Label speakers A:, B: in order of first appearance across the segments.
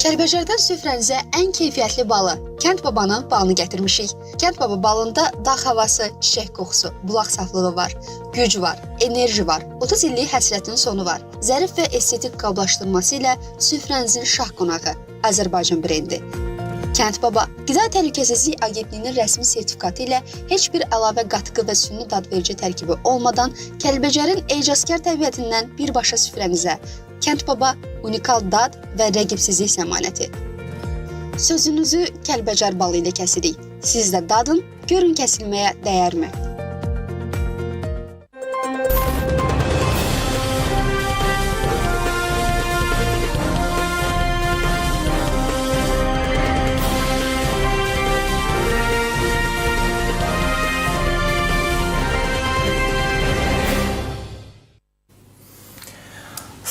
A: Kəlbəcərdən süfrənizə ən keyfiyyətli balı, Kənd Babanın balını gətirmişik. Kənd Baba balında dağ havası, çiçək qoxusu, bulaq saflığı var, güc var, enerji var, 30 illik həsrətin sonu var. Zərif və estetik qablaşdırması ilə süfrənizin şah qonağı, Azərbaycan brendi. Kənd Baba, Qida Təhlükəsizlik Agentliyinin rəsmi sertifikatı ilə heç bir əlavə qatqı və süni dadverici tərkibi olmadan Kəlbəcərin ecazkar təbiətindən birbaşa süfrənizə, Kənd Baba unikal dad və rəqibsizlik zəmanəti. Sözünüzü Kəlbəcər balı ilə kəsirik. Siz də dadın, görün kəsilməyə dəyərmi?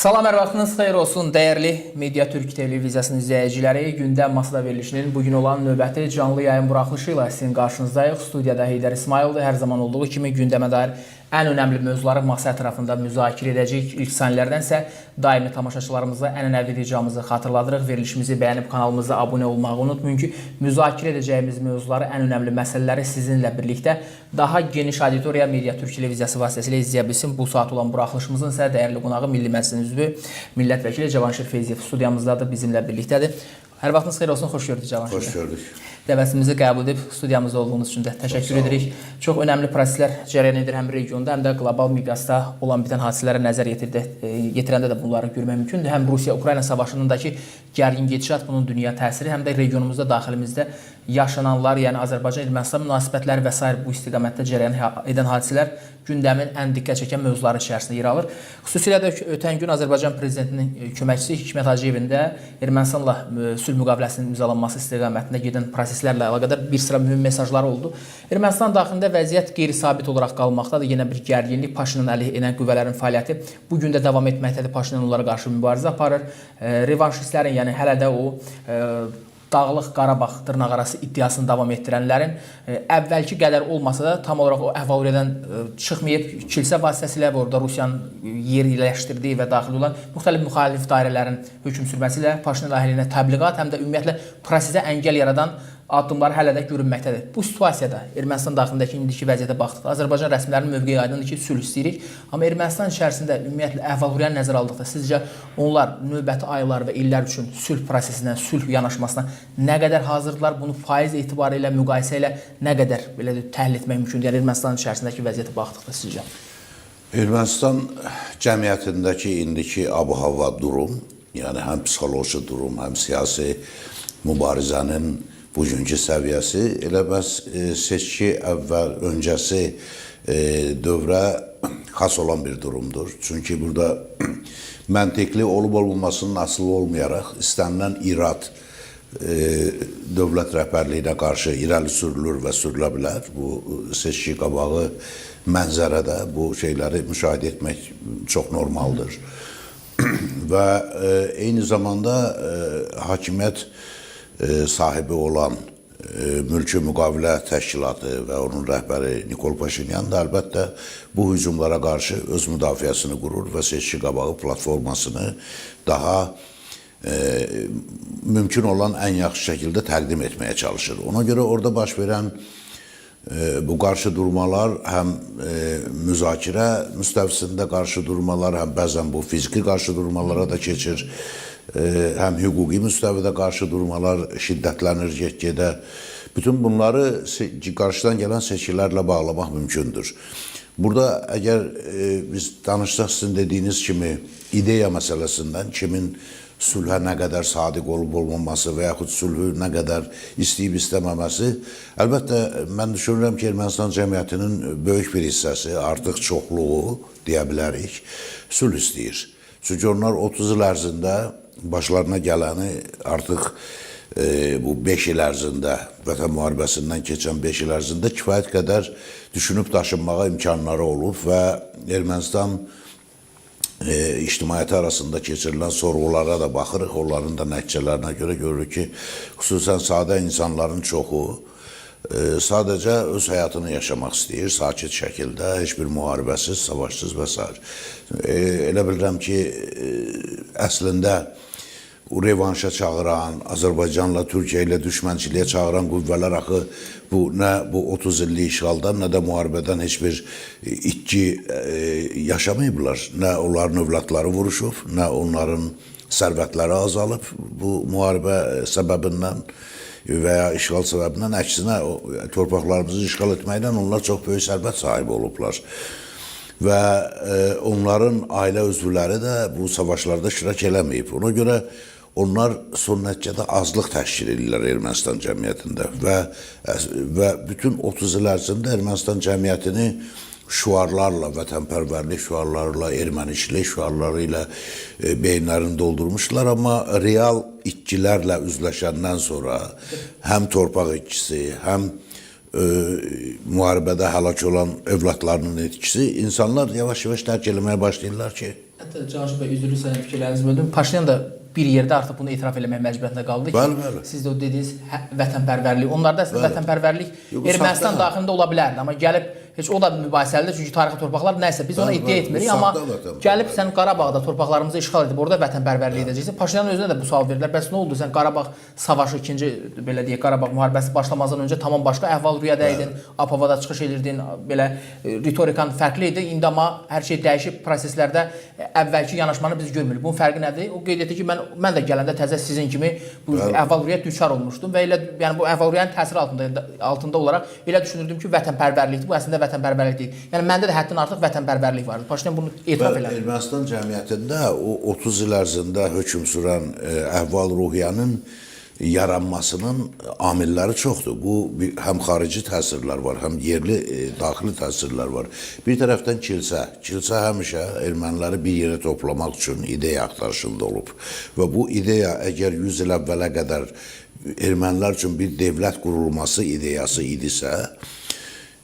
B: Salam, hər vaxtınız xeyir olsun, dəyərli Media Türk televiziyasının izləyiciləri. Gündəm masada verilişinin bugün olan növbəti canlı yayın buraxılışı ilə sizin qarşınızdayıq. Studiyada Heydər İsmayıldır. Hər zaman olduğu kimi gündəmə dair ən önəmli mövzuları masa ətrafında müzakirə edəcəyik. İlk sanilərdən isə daimi tamaşaçılarımıza ənənəvi ricamızı xatırladırıq. Verilişimizi bəyənib kanalımıza abunə olmağı unutmayın ki, müzakirə edəcəyimiz mövzuları, ən önəmli məsələləri sizinlə birlikdə daha geniş auditoriya Media Türk televiziyası vasitəsilə izləyə bilsin. Bu saat olan buraxılışımızın isə dəyərli qonağı Milli Məclisin üzvü, millət vəkili Cavanşir Feyziyev studiyamızdadır, bizimlə birlikdədir. Hər vaxtınız xeyir olsun, xoş gördük Cavanşir.
C: Xoş gördük.
B: Dəvətimizi qəbul edib studiyamızda olduğunuz üçün də təşəkkür edirik. Çox önəmli proseslər cərəyan edir həm regionda, həm də qlobal miqyasda olan bitən hadisələrə nəzər yetirəndə də bunları görmək mümkündür. Həm Rusiya-Ukrayna savaşındakı gərgin gedişat, bunun dünya təsiri, həm də regionumuzda, daxilimizdə yaşananlar, yəni Azərbaycan-Ermənistan münasibətləri və s. bu istiqamətdə cərəyan edən hadisələr gündəmin ən diqqət çəkən mövzuları içərisində yer alır. Xüsusilə də ötən gün Azərbaycan prezidentinin köməkçisi Hikmət Hacıyevin də Ermənistanla sülh müqaviləsinin imzalanması istiqamətində gedən proseslərlə əlaqədar bir sıra mühüm mesajlar oldu. Ermənistan daxilində vəziyyət qeyri-sabit olaraq qalmaqdadır. Yenə bir gərginlik, Paşinyan əleyhinə edən qüvvələrin fəaliyyəti bu gün də davam etməkdədir. Paşinyan onlara qarşı mübarizə aparır. Revanşistlərin, yəni hələ də o Dağlıq Qarabağ dırnaqarası iddiasını davam etdirənlərin əvvəlki qədər olmasa da tam olaraq o əhval-ruhiyyədən çıxmayıb, kilsə vasitəsilə və orada Rusiyanın yerləşdirdiyi və daxil olan müxtəlif müxalif dairələrin hökm sürməsi ilə Paşinyan əleyhinə təbliğat, həm də ümumiyyətlə prosesə əngəl yaradan addımlar hələ də görünməkdədir. Bu situasiyada Ermənistan daxilindəki indiki vəziyyətə baxdıqda Azərbaycan rəsmilərinin mövqeyi aydındır ki, sülh istəyirik. Amma Ermənistan içərisində ümumiyyətlə əhval-ruhiyyəni nəzərə aldıqda sizcə onlar növbəti aylar və illər üçün sülh prosesindən, sülh yanaşmasına nə qədər hazırdılar? Bunu faiz etibarı ilə, müqayisə ilə nə qədər belə təhlil etmək mümkündür? Yəni Ermənistan içərisindəki vəziyyətə baxdıqda sizcə?
C: Ermənistan cəmiyyətindəki indiki ab-hava durum, yəni həm psixoloji durum, həm siyasi mübarizənin bugünkü səviyyəsi elə bəs seçki əvvəl öncəsi dövrə xas olan bir durumdur. Çünki burada məntiqli olub-olmamasının asılı olmayaraq istənilən irad dövlət rəhbərliyinə qarşı irəli sürülür və sürülə bilər. Bu seçki qabağı mənzərədə bu şeyləri müşahidə etmək çox normaldır. Və eyni zamanda hakimiyyət sahibi olan Mülki Müqavilə Təşkilatı və onun rəhbəri Nikol Paşinyan da əlbəttə bu hücumlara qarşı öz müdafiəsini qurur və seçki qabağı platformasını daha mümkün olan ən yaxşı şəkildə təqdim etməyə çalışır. Ona görə orada baş verən bu qarşı durmalar həm müzakirə müstəvisində qarşı durmalar, həm bəzən bu fiziki qarşı durmalara da keçir, həm hüquqi müstəvidə qarşı durmalar şiddətlənir, get-gedə. Bütün bunları qarşıdan gələn seçkilərlə bağlamaq mümkündür. Burada əgər biz danışsaq sizin dediyiniz kimi ideya məsələsindən, kimin sülhə nə qədər sadiq olub-olmaması və yaxud sülhü nə qədər istəyib istəməməsi, əlbəttə mən düşünürəm ki, Ermənistan cəmiyyətinin böyük bir hissəsi, artıq çoxluğu deyə bilərik, sülh istəyir. Çünki onlar 30 il ərzində başlarına gələni artıq bu 5 il ərzində, Vətən müharibəsindən keçən 5 il ərzində kifayət qədər düşünüb daşınmağa imkanları olub və Ermənistan ictimaiyyəti arasında keçirilən sorğulara da baxırıq, onların da nəticələrinə görə görürük ki, xüsusən sadə insanların çoxu sadəcə öz həyatını yaşamaq istəyir, sakit şəkildə, heç bir müharibəsiz, savaşsız və s. Elə bilirəm ki, əslində revanşa çağıran, Azərbaycanla Türkiyə ilə düşmənçiliyə çağıran qüvvələr axı nə bu 30 illik işğaldan, nə də müharibədən heç bir itki yaşamayıblar. Nə onların övladları vuruşub, nə onların sərvətləri azalıb bu müharibə səbəbindən və ya işğal səbəbindən. Əksinə, torpaqlarımızı işğal etməklə onlar çox böyük sərvət sahibi olublar. Və onların ailə üzvləri də bu savaşlarda iştirak eləməyib. Ona görə onlar son nəticədə azlıq təşkil edirlər Ermənistan cəmiyyətində və bütün 30 il ərzində Ermənistan cəmiyyətini şüarlarla, vətənpərvərlik şüarlarla, erməniçilik şüarları ilə beyinlərini doldurmuşlar. Amma real itkilərlə üzləşəndən sonra həm torpaq itkisi, həm müharibədə həlak olan övladlarının itkisi, insanlar yavaş-yavaş dərk eləməyə başlayırlar ki...
B: Hətta Caşib bəy, üzrlü sənin fikirlərinizi böldüm. Paşinyan da bir yerdə artıq bunu etiraf eləmək məcburiyyətində qaldı ki,
C: bəli.
B: Siz də o dediniz vətənpərvərlik. Onlarda əslində vətənpərvərlik Ermənistan daxilində ola bilərdi, amma gəlib heç o da mübahisəlidir, çünki tarixi torpaqlar nəsə biz ona iddia etmirik, amma gəlib sən Qarabağda torpaqlarımızı işğal edib orada vətənpərvərlik edəcəksən. Paşinyanın özünə də bu sual verirlər. Bəs nə oldu? Sən Qarabağ savaşı, ikinci belə deyək, Qarabağ müharibəsi başlamazdan öncə tamam başqa əhval-ruhiyyədə idin, APV-da çıxış edirdin, belə ritorikan fərqli idi. İndi amma hər şey dəyişib, proseslərdə əvvəlki yanaşmanı biz görmürük. Bunun fərqi nədir? O qeyd etdi ki, mən də gələndə təzə sizin kimi bu əhval-ruhiyyət düçar olmuşdum və elə yəni bu əhval-ruhiyyənin təsiri altında olaraq elə düşünürdüm ki, vətənpərvərlikdir. Bu əslində vətənpərvərlik deyil. Yəni məndə də həddən artıq vətənpərvərlik vardı. Paşinyan bunu etiraf elədi.
C: Ermənistan cəmiyyətində o 30 il ərzində hökm sürən əhval-ruhiyyənin yaranmasının amilləri çoxdur. Bu həm xarici təsirlər var, həm yerli, daxili təsirlər var. Bir tərəfdən kilsə. Kilsə həmişə erməniləri bir yerə toplamaq üçün ideya axtarışında olub. Və bu ideya əgər 100 il əvvələ qədər ermənilər üçün bir dövlət qurulması ideyası idisə,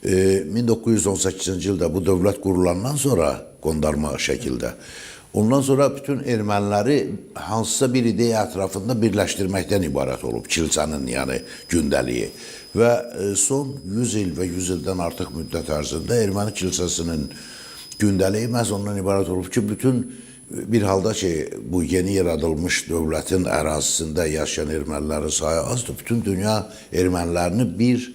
C: 1918-ci ildə bu dövlət qurulandan sonra qondarma şəkildə, ondan sonra bütün erməniləri hansısa bir ideya ətrafında birləşdirməkdən ibarət olub, kilsənin yəni gündəliyi. Və son 100 il və 100 ildən artıq müddət ərzində erməni kilsəsinin gündəliyi məhz ondan ibarət olub ki, bütün bir halda ki, bu yeni yaradılmış dövlətin ərazisində yaşayan ermənilərin sayı azdır, bütün dünya ermənilərini bir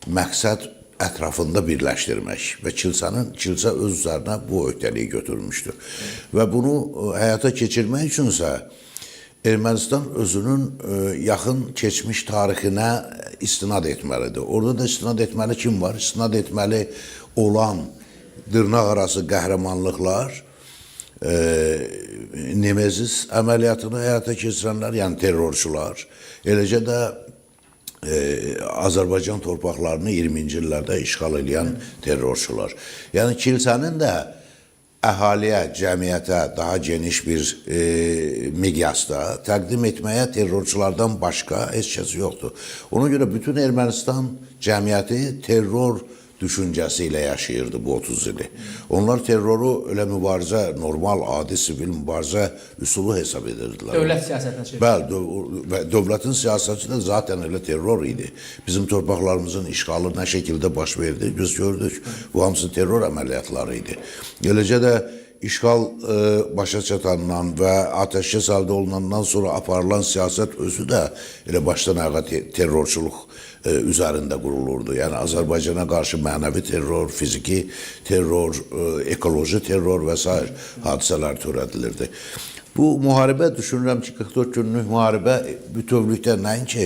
C: məqsəd ətrafında birləşdirmək və kilsə öz üzərinə bu öhdəliyi götürmüşdür. Və bunu həyata keçirmək üçünsə Ermənistan özünün yaxın keçmiş tarixinə istinad etməlidir. Orada da istinad etməli kim var? İstinad etməli olan dırnaq arası qəhrəmanlıqlar, Nemezis əməliyyatını həyata keçirənlər, yəni terrorçular, eləcə də Azərbaycan torpaqlarını 20-ci illərdə işğal edən terrorçular. Yəni kilsənin də əhaliyə, cəmiyyətə daha geniş bir miqyasda təqdim etməyə terrorçulardan başqa heç kəs yoxdur. Ona görə bütün Ermənistan cəmiyyəti terror düşüncəsi ilə yaşayırdı bu 30 ili. Onlar terroru elə mübarizə, normal, adi, sivil mübarizə üsulu hesab edirdilər.
B: Dövlət siyasətinə çevirdi.
C: Bəli, dövlətin siyasəti də zaten elə terror idi. Bizim torpaqlarımızın işğalı nə şəkildə baş verdi, biz gördük. Bu hamısı terror əməliyyatları idi. Eləcə də işğal başa çatandan və atəşkəs əldə olunandan sonra aparılan siyasət özü də elə başdan ayağa terrorçuluq üzərində qurulurdu. Yəni Azərbaycana qarşı mənəvi terror, fiziki terror, ekoloji terror və s. hadisələr törədilirdi. Bu müharibə, düşünürəm ki, 44 günlük müharibə bütövlükdə nəinki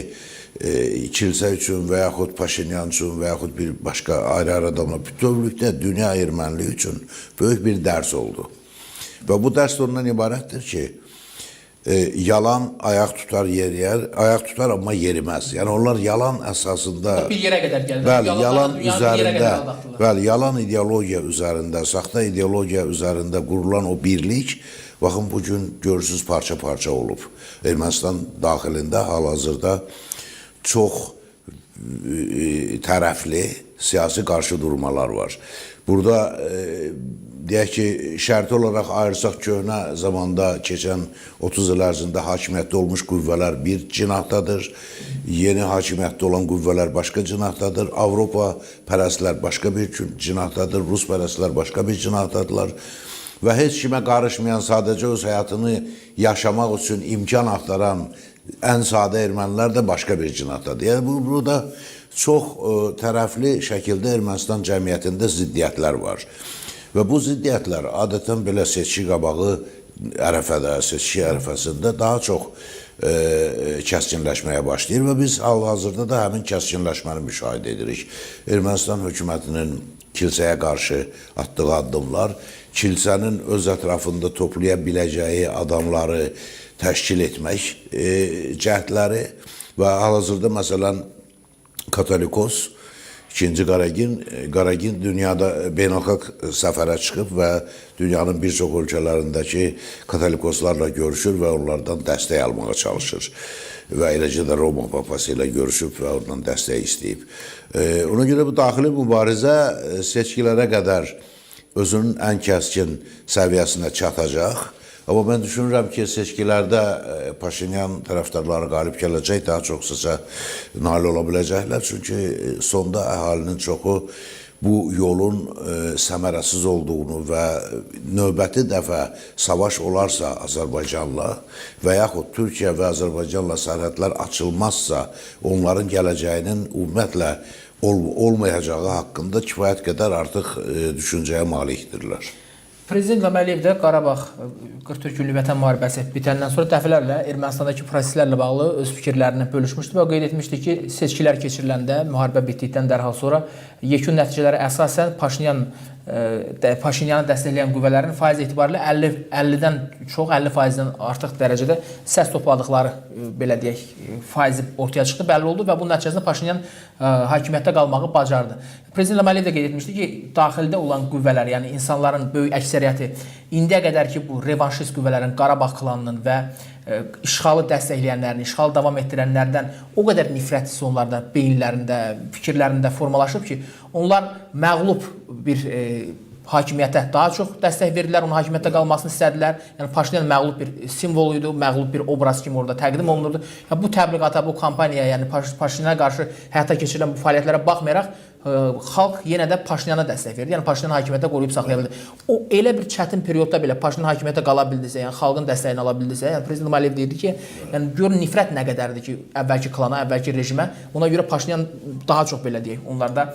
C: kilsə üçün və yaxud Paşinyan üçün və yaxud bir başqa ayrı-ayrı adamlar, bütövlükdə dünya erməniliyi üçün böyük bir dərs oldu. Və bu dərs ondan ibarətdir ki, yalan ayaq tutar, yeriyər, ayaq tutar amma yeriməz. Yəni onlar yalan əsasında
B: bir yerə qədər gəlir.
C: Bəli, yalan üzərində, bəli, yalan ideologiya üzərində, saxta ideologiya üzərində qurulan o birlik baxın bu gün görürsüz parça-parça olub. Ermənistan daxilində hal-hazırda çox tərəfli siyasi qarşıdurmalar var. Burada deyək ki, şərti olaraq ayırsaq köhnə zamanda keçən 30 il ərzində hakimiyyətdə olmuş qüvvələr bir cinahdadır, yeni hakimiyyətdə olan qüvvələr başqa cinahdadır, Avropa pərəstlər başqa bir cinahdadır, Rus pərəstlər başqa bir cinahdadırlar və heç kimə qarışmayan, sadəcə öz həyatını yaşamaq üçün imkan axtaran ən sadə ermənilər də başqa bir cinayətdir. Yəni burada çox tərəfli şəkildə Ermənistan cəmiyyətində ziddiyyətlər var. Və bu ziddiyyətlər adətən belə seçki qabağı ərəfədə, seçki ərəfəsində daha çox kəskinləşməyə başlayır və biz hal-hazırda da həmin kəskinləşməni müşahidə edirik. Ermənistan hökumətinin kilsəyə qarşı atdığı addımlar, kilsənin öz ətrafında toplaya biləcəyi adamları təşkil etmək cəhdləri və hal-hazırda məsələn Katolikos, İkinci Qaragin dünyada beynəlxalq səfərə çıxıb və dünyanın bir çox ölkələrindəki katolikoslarla görüşür və onlardan dəstək almağa çalışır. Və eləcə də Roma papası ilə görüşüb və ondan dəstək istəyib. Ona görə bu daxili mübarizə seçkilərə qədər özünün ən kəskin səviyyəsinə çatacaq. Amma mən düşünürəm ki, seçkilərdə Paşinyan tərəfdarları qalib gələcək, daha çox səsə nail ola biləcəklər. Çünki sonda əhalinin çoxu bu yolun səmərəsiz olduğunu və növbəti dəfə savaş olarsa Azərbaycanla və yaxud Türkiyə və Azərbaycanla sərhədlər açılmazsa onların gələcəyinin ümumiyyətlə olmayacağı haqqında kifayət qədər artıq düşüncəyə malikdirlər.
B: Prezident İlham Əliyev də Qarabağ 44 günlük vətən müharibəsi bitəndən sonra dəfələrlə Ermənistandakı proseslərlə bağlı öz fikirlərini bölüşmüşdü və qeyd etmişdi ki, seçkilər keçiriləndə, müharibə bitdikdən dərhal sonra yekun nəticələrə əsasən Paşinyanı dəstəkləyən qüvvələrin faiz etibarilə 50-dən çox, 50%-dən artıq dərəcədə səs topladıqları, belə deyək, faizi ortaya çıxdı, bəlli oldu və bunun nəticəsində Paşinyan hakimiyyətdə qalmağı bacardı. Prezident İlham Əliyev də qeyd etmişdi ki, daxildə olan qüvvələr, yəni insanların böyük əksəriyyəti indiyə qədər ki, bu revanşist qüvvələrin, Qarabağ klanının və işğalı dəstəkləyənlərin, işğalı davam etdirənlərdən o qədər nifrət hissi onlarda, beyinlərində, fikirlərində formalaşıb ki, onlar məğlub bir hakimiyyətə daha çox dəstək verdilər, onun hakimiyyətdə qalmasını istədilər. Yəni Paşinyan məğlub bir simvol idi, məğlub bir obraz kimi orada təqdim olunurdu. Yəni, bu təbliğata, bu kampaniyaya, yəni Paşinyana qarşı həyata keçirilən bu fəaliyyətlərə baxmayaraq xalq yenə də Paşinyana dəstək verdi. Yəni Paşinyan hakimiyyətə qoruyub saxlaya bildi. O elə bir çətin periodda belə Paşinyan hakimiyyətə qala bildisə, yəni xalqın dəstəyini ala bildisə, yəni Prezident Əliyev deyirdi ki, yəni görün nifrət nə qədərdir ki, əvvəlki klana, əvvəlki rejimə. Ona görə Paşinyan daha çox belə deyək, onlarda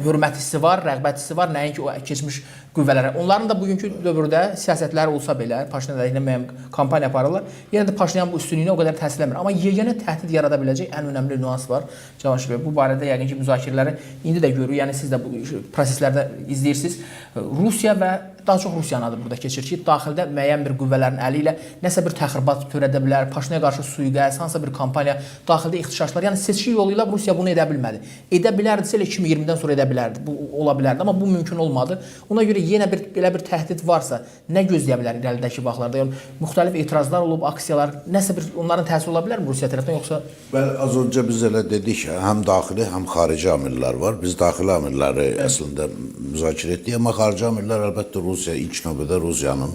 B: hörmət hissi var, rəğbət hissi var, nəinki o keçmiş qüvvələrə. Onların da bugünkü dövrdə siyasətləri olsa belə, Paşinyan əleyhinə müəyyən kampaniya aparırlar. Yenə də Paşinyan bu üstünlüyünə o qədər təsir eləmir. Amma yeganə təhdid yarada biləcək ən önəmli nüans var. Cavanşir bəy, bu barədə yəqin ki, müzakirələri indi də görürük. Yəni siz də bu proseslərdə izləyirsiniz. Rusiya və daha çox Rusiyanın adı burada keçir ki, daxildə müəyyən bir qüvvələrin əli ilə nəsə bir təxribat törədə bilər, Paşinyana qarşı sui-qəsd, hansısa bir kampaniya, daxildə ixtişaşlar. Yəni seçki yolu ilə Rusiya bunu edə bilmədi. Edə bilərdisə elə 2020-dən sonra edə bilərdi. Bu ola bilərdi, amma bu mümkün olmadı. Ona görə yenə belə bir təhdid varsa, nə gözləyə bilər irəlidəki vaxtlarda? Yəni müxtəlif etirazlar olub, aksiyalar, nəsə bir onların təsiri ola bilərmi Rusiya tərəfindən yoxsa?
C: Bəli, az öncə biz elə dedik, həm daxili, həm xarici amillər var. Biz daxili amilləri əslində müzakirə etdik, amma xarici amillər əlbəttə Rusiya ilk növbədə Rusiyanın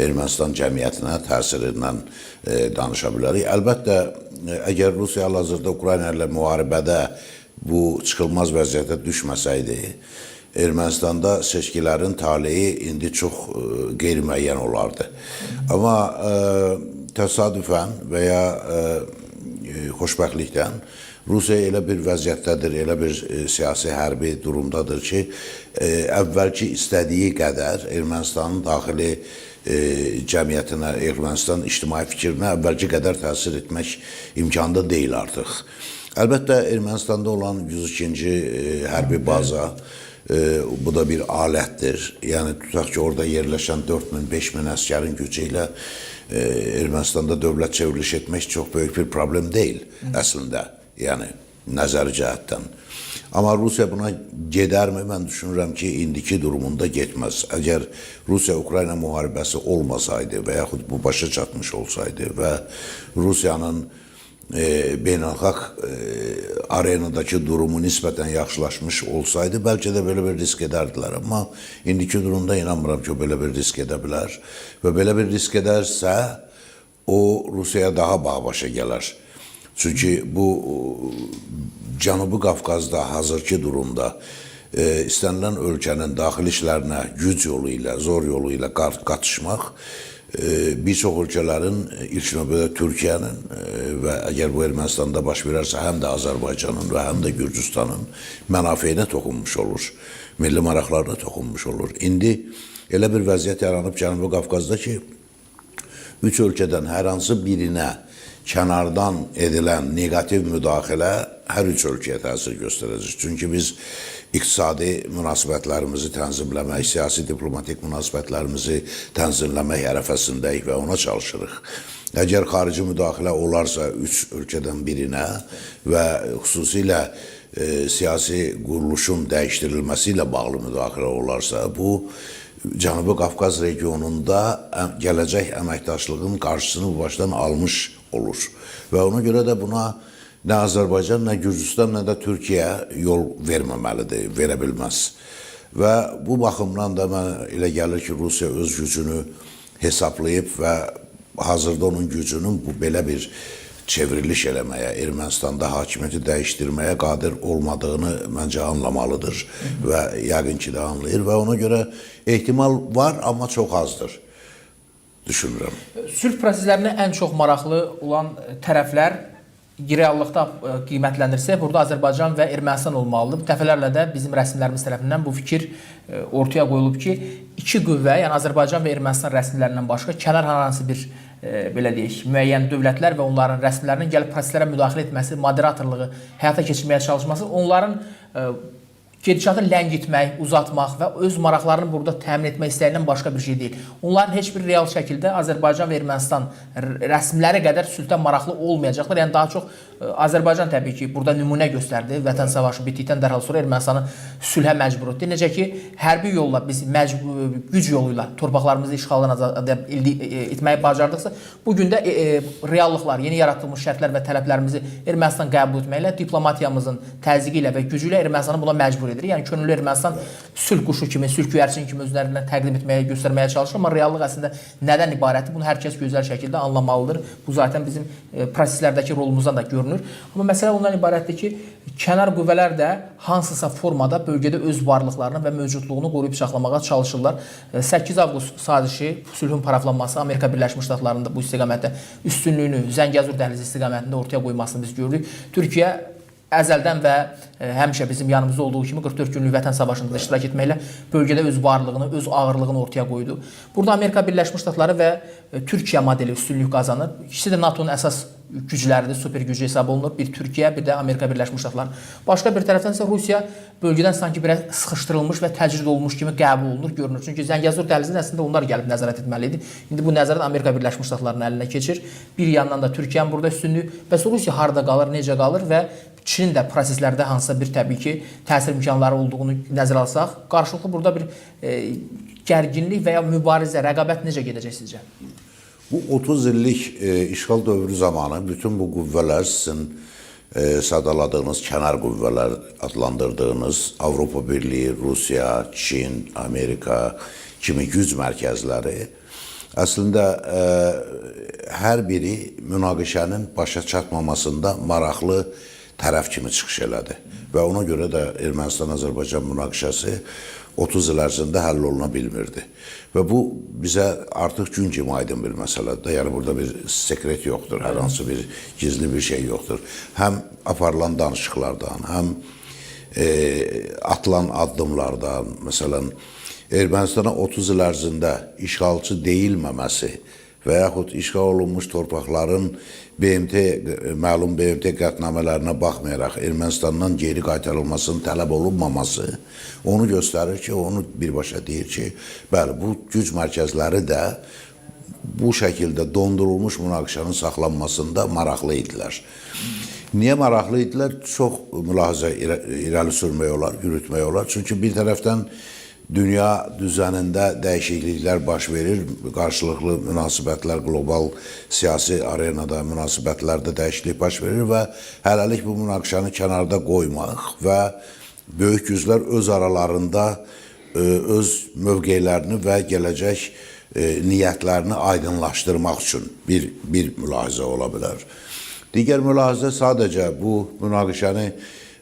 C: Ermənistan cəmiyyətinə təsirindən danışa bilərik. Əlbəttə, əgər Rusiya hal-hazırda Ukrayna ilə müharibədə bu çıxılmaz vəziyyətə düşməsəydi, Ermənistanda seçkilərin taleyi indi çox qeyri-müəyyən olardı. Amma təsadüfən və ya xoşbəxtlikdən Rusiya elə bir vəziyyətdədir, elə bir siyasi hərbi durumdadır ki, əvvəlki istədiyi qədər Ermənistanın daxili cəmiyyətinə, Ermənistan ictimai fikrinə əvvəlki qədər təsir etmək imkanında deyil artıq. Əlbəttə, Ermənistanda olan 102-ci hərbi baza, bu da bir alətdir. Yəni, tutaq ki, orada yerləşən 4000-5000 əskərin gücü ilə Ermənistanda dövlət çevriliş etmək çox böyük bir problem deyil əslində. Yəni, nəzəri cəhətdən. Amma Rusiya buna gedərmi? Mən düşünürəm ki, indiki durumunda getməz. Əgər Rusiya-Ukrayna müharibəsi olmasaydı və yaxud bu başa çatmış olsaydı və Rusiyanın beynəlxalq arenadakı durumu nisbətən yaxşılaşmış olsaydı, bəlkə də belə bir risk edərdilər. Amma indiki durumda inanmıram ki, o belə bir risk edə bilər. Və belə bir risk edərsə, o Rusiyaya daha bağbaşa gələr. Çünki bu Cənubi Qafqazda hazırki durumda istənilən ölkənin daxili işlərinə güc yolu ilə, zor yolu ilə qatışmaq bir çox ölkələrin, ilk növbədə Türkiyənin və əgər bu Ermənistanda baş verərsə, həm də Azərbaycanın və həm də Gürcüstanın mənafeyinə toxunmuş olur, milli maraqlarına toxunmuş olur. İndi elə bir vəziyyət yaranıb Cənubi Qafqazda ki, üç ölkədən hər hansı birinə kənardan edilən negativ müdaxilə hər üç ölkəyə təsir göstərəcək. Çünki biz iqtisadi münasibətlərimizi tənzimləmək, siyasi diplomatik münasibətlərimizi tənzimləmək ərəfəsindəyik və ona çalışırıq. Əgər xarici müdaxilə olarsa üç ölkədən birinə və xüsusilə siyasi quruluşun dəyişdirilməsi ilə bağlı müdaxilə olarsa, bu Cənubi Qafqaz regionunda gələcək əməkdaşlığın qarşısını başdan almış olur. Və ona görə də buna nə Azərbaycan, nə Gürcüstan, nə də Türkiyə yol verməməlidir, verə bilməz. Və bu baxımdan da mən elə gəlir ki, Rusiya öz gücünü hesablayıb və hazırda onun gücünün bu belə bir çevriliş eləməyə, Ermənistanda hakimiyyəti dəyişdirməyə qadir olmadığını məncə anlamalıdır və yəqin ki də anlayır və ona görə ehtimal var, amma çox azdır, düşünürəm.
B: Sülh proseslərinə ən çox maraqlı olan tərəflər reallıqda qiymətləndirsə, burada Azərbaycan və Ermənistan olmalıdır. Dəfələrlə də bizim rəsmilərimiz tərəfindən bu fikir ortaya qoyulub ki, iki qüvvə, yəni Azərbaycan və Ermənistan rəsmilərindən başqa kənar hər hansı bir belə deyək, müəyyən dövlətlər və onların rəsmilərinin gəlib proseslərə müdaxilə etməsi, moderatorluğu həyata keçirməyə çalışması, onların gedişatı ləngitmək, uzatmaq və öz maraqlarını burada təmin etmək istəyindən başqa bir şey deyil. Onların heç bir real şəkildə Azərbaycan və Ermənistan rəsmiləri qədər sülhdən maraqlı olmayacaqlar. Yəni daha çox Azərbaycan təbii ki, burada nümunə göstərdi. Vətən savaşı bitdikdən dərhal sonra Ermənistanı sülhə məcbur etdi. Necə ki, hərbi yolla biz güc yolu ilə torpaqlarımızı işğaldan azad etməyi bacardıqsa, bugün də reallıqlar, yeni yaratılmış şərtlər və tələblərimizi Ermənistan qəbul etməklə, diplomatiyamızın təzyiqi ilə və gücü ilə Ermənistanı buna məcbur edir. Yəni könüllü Ermənistan sülh quşu kimi, sülh güvərçin kimi özlərindən təqdim etməyə, göstərməyə çalışır, amma reallıq əslində nədən ibarətdir? Bunu hər kəs gözəl şəkildə anlamalıdır. Bu zaten bizim proseslərdəki rolumuzdan da görünür. Amma məsələ ondan ibarətdir ki, kənar qüvvələr də hansısa formada bölgədə öz varlıqlarını və mövcudluğunu qoruyub saxlamağa çalışırlar. 8 avqust sazişi, sülhün paraflanması Amerika Birləşmiş Ştatlarında bu istiqamətdə üstünlüyünü Zəngəzur dəhlizi istiqamətində ortaya qoymasını biz gördük. Türkiyə əzəldən və həmişə bizim yanımızda olduğu kimi 44 günlük vətən savaşında iştirak etməklə bölgədə öz varlığını, öz ağırlığını ortaya qoydu. Burada Amerika Birləşmiş Ştatları və Türkiyə modeli üstünlük qazanır. İkisi də NATO'nun əsas gücləridir, super gücü hesab olunur. Bir Türkiyə, bir də Amerika Birləşmiş Ştatları. Başqa bir tərəfdən isə Rusiya bölgədən sanki biraz sıxışdırılmış və təcrid olunmuş kimi qəbul olunur, görünür. Çünki Zəngəzur dəhlizini əslində onlar gəlib nəzarət etməli idi. İndi bu nəzarət Amerika Birləşmiş Ştatlarının əlinə keçir. Bir yandan da Türkiyənin burada üstünlüyü. Bəs Rusiya harda qalır, necə qalır və Çinin də proseslərdə hansısa bir təbii ki, təsir imkanları olduğunu nəzərə alsaq, qarşılıqlı burada bir gərginlik və ya mübarizə, rəqabət necə gedəcək sizcə?
C: Bu 30 illik işğal dövrü zamanı bütün bu qüvvələr sizin sadaladığınız kənar qüvvələr adlandırdığınız Avropa Birliyi, Rusiya, Çin, Amerika kimi güc mərkəzləri əslində hər biri münaqişənin başa çatmamasında maraqlı tərəf kimi çıxış elədi. Və ona görə də Ermənistan-Azərbaycan münaqişəsi 30 il ərzində həll oluna bilmirdi. Və bu bizə artıq gün kimi aydın bir məsələdir. Yəni burada bir sekret yoxdur, hər hansı bir gizli bir şey yoxdur. Həm aparılan danışıqlardan, həm atılan addımlardan, məsələn, Ermənistana 30 il ərzində işğalçı deyilməməsi və yaxud işğal olunmuş torpaqların məlum BMT qətnamələrinə baxmayaraq Ermənistandan geri qaytarılmasının tələb olunmaması onu göstərir ki, onu birbaşa deyir ki, bəli, bu güc mərkəzləri də bu şəkildə dondurulmuş münaqişənin saxlanmasında maraqlı idilər. Niyə maraqlı idilər? Çox mülahizə irəli sürmək olar, yürütmək olar. Çünki bir tərəfdən dünya düzənində dəyişikliklər baş verir, qarşılıqlı münasibətlər, qlobal siyasi arenada münasibətlərdə dəyişiklik baş verir və hələlik bu münaqişəni kənarda qoymaq və böyük güclər öz aralarında öz mövqelərini və gələcək niyyətlərini aydınlaşdırmaq üçün bir mülahizə ola bilər. Digər mülahizə sadəcə bu münaqişəni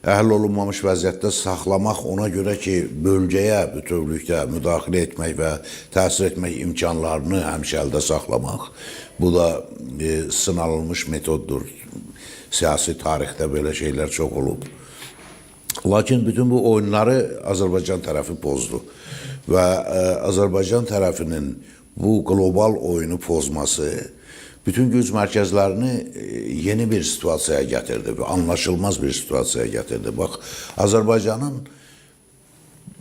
C: həll olunmamış vəziyyətdə saxlamaq ona görə ki, bölgəyə bütövlükdə müdaxilə etmək və təsir etmək imkanlarını həmişə əldə saxlamaq. Bu da sınanılmış metoddur. Siyasi tarixdə belə şeylər çox olub. Lakin bütün bu oyunları Azərbaycan tərəfi pozdu və Azərbaycan tərəfinin bu qlobal oyunu pozması bütün güc mərkəzlərini yeni bir situasiyaya gətirdi və anlaşılmaz bir situasiyaya gətirdi. Bax, Azərbaycanın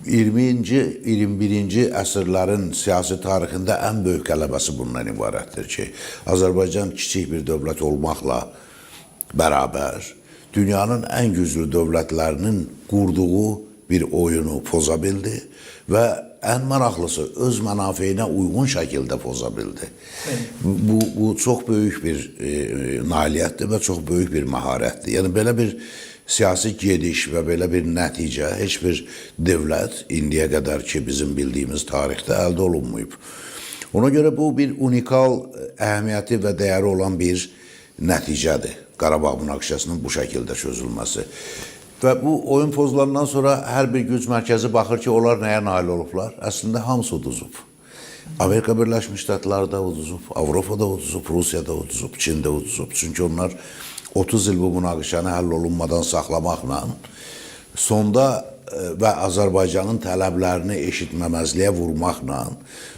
C: 20-ci, 21-ci əsrlərin siyasi tarixində ən böyük qələbəsi bundan ibarətdir ki, Azərbaycan kiçik bir dövlət olmaqla bərabər dünyanın ən güclü dövlətlərinin qurduğu bir oyunu poza bildi və ən maraqlısı öz mənafeyinə uyğun şəkildə poza bildi. Bu çox böyük bir nailiyyətdir və çox böyük bir məharətdir. Yəni belə bir siyasi gediş və belə bir nəticə heç bir dövlət indiyə qədər ki bizim bildiyimiz tarixdə əldə olunmayıb. Ona görə bu bir unikal əhəmiyyəti və dəyəri olan bir nəticədir. Qarabağ münaqişəsinin bu şəkildə çözülməsi. Və bu oyun pozulandan sonra hər bir güc mərkəzi baxır ki, onlar nəyə nail olublar? Əslində hamısı uduzub. Amerika Birləşmiş Ştatları da uduzub, Avropa da uduzub, Rusiya da uduzub, Çin də uduzub. Çünki onlar 30 il bu münaqişəni həll olunmadan saxlamaqla sonda və Azərbaycanın tələblərini eşitməməzliyə vurmaqla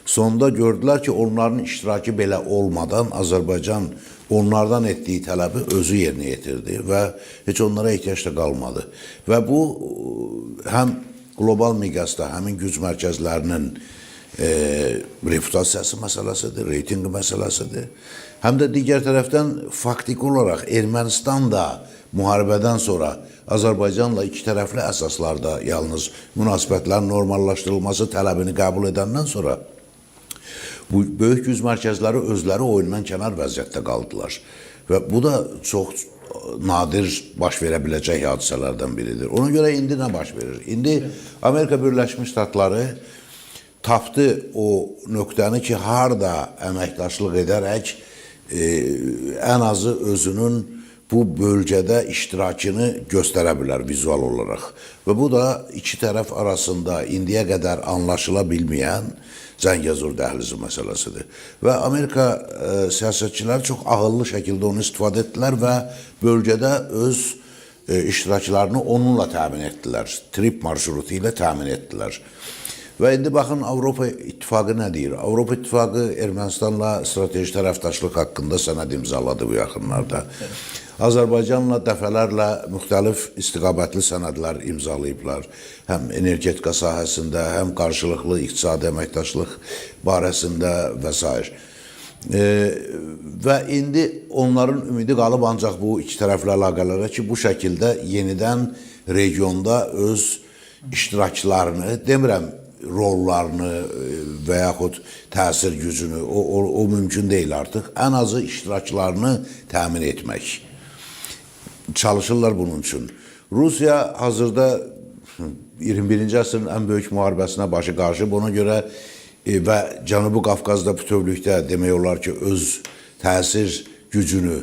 C: sonda gördülər ki, onların iştirakı belə olmadan Azərbaycan onlardan etdiyi tələbi özü yerinə yetirdi və heç onlara ehtiyac da qalmadı. Və bu həm qlobal miqyasda həmin güc mərkəzlərinin reputasiyası məsələsidir, reytinqi məsələsidir. Həm də digər tərəfdən faktiki olaraq Ermənistan da müharibədən sonra Azərbaycanla iki tərəfli əsaslarda yalnız münasibətlərin normallaşdırılması tələbini qəbul edəndən sonra bu böyük güc mərkəzləri özləri oyundan kənar vəziyyətdə qaldılar. Və bu da çox nadir baş verə biləcək hadisələrdən biridir. Ona görə indi nə baş verir? İndi Amerika Birləşmiş Ştatları tapdı o nöqtəni ki, harda əməkdaşlıq edərək ən azı özünün bu bölgədə iştirakını göstərə bilər vizual olaraq. Və bu da iki tərəf arasında indiyə qədər anlaşıla bilməyən Zəngəzur dəhlizi məsələsidir. Və Amerika siyasətçiləri çox ağıllı şəkildə onu istifadə etdilər və bölgədə öz iştiraklarını onunla təmin etdilər. Trip marşrutu ilə təmin etdilər. Və indi baxın, Avropa İttifaqı nə deyir? Avropa İttifaqı Ermənistanla strateji tərəfdaşlıq haqqında sənəd imzaladı bu yaxınlarda. Azərbaycanla dəfələrlə müxtəlif istiqamətli sənədlər imzalayıblar. Həm energetika sahəsində, həm qarşılıqlı iqtisadi əməkdaşlıq barəsində və s. Və indi onların ümidi qalıb ancaq bu iki tərəfli əlaqələrə ki, bu şəkildə yenidən regionda öz iştirakçılarını, demirəm, rollarını və yaxud təsir gücünü, o mümkün deyil artıq, ən azı iştirakçılarını təmin etmək. Çalışırlar bunun üçün. Rusiya hazırda 21-ci əsrin ən böyük müharibəsinə başı qarışıb, ona görə və Cənubi Qafqazda bütövlükdə demək olar ki, öz təsir gücünü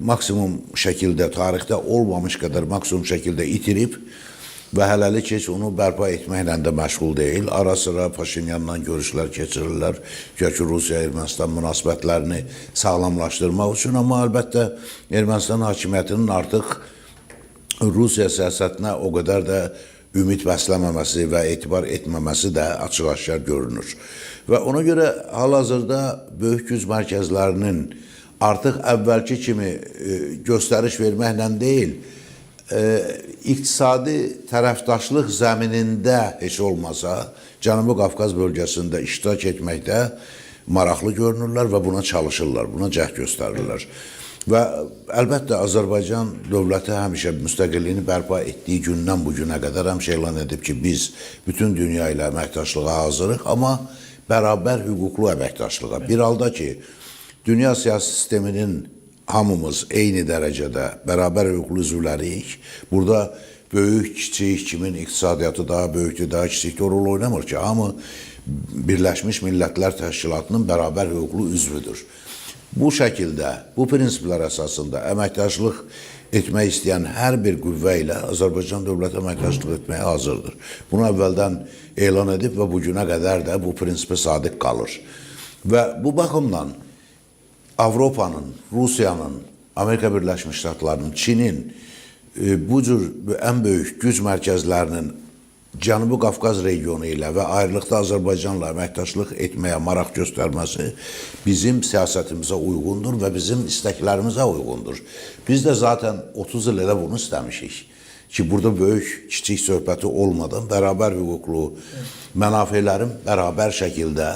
C: maksimum şəkildə, tarixdə olmamış qədər maksimum şəkildə itirib və hələlik heç onu bərpa etməklə də məşğul deyil. Ara sıra Paşinyanla görüşlər keçirirlər ki, Rusiya-Ermənistan münasibətlərini sağlamlaşdırmaq üçün, amma əlbəttə Ermənistan hakimiyyətinin artıq Rusiya siyasətinə o qədər də ümid bəsləməməsi və etibar etməməsi də açıq-aşkar görünür. Və ona görə hal-hazırda böyük güc mərkəzlərinin artıq əvvəlki kimi göstəriş verməklə deyil, iqtisadi tərəfdaşlıq zəminində heç olmasa Cənubi Qafqaz bölgəsində iştirak etməkdə maraqlı görünürlər və buna çalışırlar, buna cəhd göstərirlər. Və əlbəttə Azərbaycan dövləti həmişə müstəqilliyini bərpa etdiyi gündən bu günə qədər həmişə elan edib ki, biz bütün dünya ilə əməkdaşlığa hazırıq, amma bərabər hüquqlu əməkdaşlığa. Bir halda ki, dünya siyasi sisteminin hamımız eyni dərəcədə bərabər hüquqlu üzvləriyik. Burada böyük, kiçik, kimin iqtisadiyyatı daha böyükdür, daha kiçikdir, rol oynamır ki, hamı Birləşmiş Millətlər Təşkilatının bərabər hüquqlu üzvüdür. Bu şəkildə, bu prinsiplər əsasında əməkdaşlıq etmək istəyən hər bir qüvvə ilə Azərbaycan dövləti əməkdaşlıq etməyə hazırdır. Bunu əvvəldən elan edib və bu günə qədər də bu prinsipə sadiq qalır. Və bu baxımdan Avropanın, Rusiyanın, Amerika Birləşmiş Ştatlarının, Çinin bu cür ən böyük güc mərkəzlərinin Cənubi Qafqaz regionu ilə və ayrılıqda Azərbaycanla əməkdaşlıq etməyə maraq göstərməsi bizim siyasətimizə uyğundur və bizim istəklərimizə uyğundur. Biz də zaten 30 il elə bunu istəmişik ki, burada böyük, kiçik söhbəti olmadan bərabər hüquqlu mənafelerin bərabər şəkildə,